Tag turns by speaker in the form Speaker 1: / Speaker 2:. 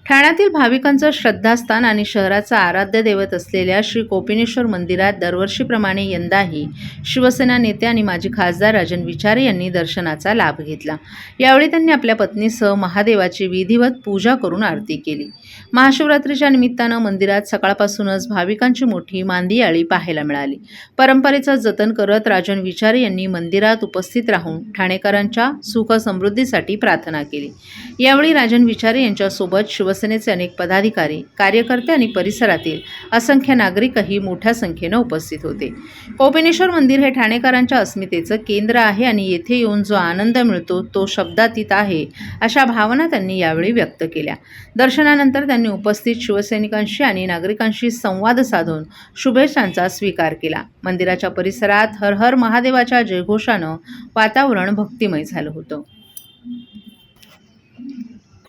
Speaker 1: ठाण्यातील भाविकांचं श्रद्धास्थान आणि शहराचा आराध्य दैवत असलेल्या श्री कोपिनेश्वर मंदिरात दरवर्षीप्रमाणे यंदाही शिवसेना नेते आणि माजी खासदार राजन विचारे यांनी दर्शनाचा लाभ घेतला। यावेळी त्यांनी आपल्या पत्नीसह महादेवाची विधिवत पूजा करून आरती केली। महाशिवरात्रीच्या निमित्तानं मंदिरात सकाळपासूनच भाविकांची मोठी मांदियाळी पाहायला मिळाली। परंपरेचं जतन करत राजन विचारे यांनी मंदिरात उपस्थित राहून ठाणेकरांच्या सुख समृद्धीसाठी प्रार्थना केली। यावेळी राजन विचारे यांच्यासोबत शिवसेनेचे अनेक पदाधिकारी, कार्यकर्ते आणि परिसरातील असंख्य नागरिकही मोठ्या संख्येनं उपस्थित होते। कोपिनेश्वर मंदिर हे ठाणेकरांच्या अस्मितेचं केंद्र आहे आणि येथे येऊन जो आनंद मिळतो तो शब्दातीत आहे, अशा भावना त्यांनी यावेळी व्यक्त केल्या। दर्शनानंतर त्यांनी उपस्थित शिवसैनिकांशी आणि नागरिकांशी संवाद साधून शुभेच्छांचा स्वीकार केला। मंदिराच्या परिसरात हर हर महादेवाच्या जयघोषानं वातावरण भक्तिमय झालं होतं।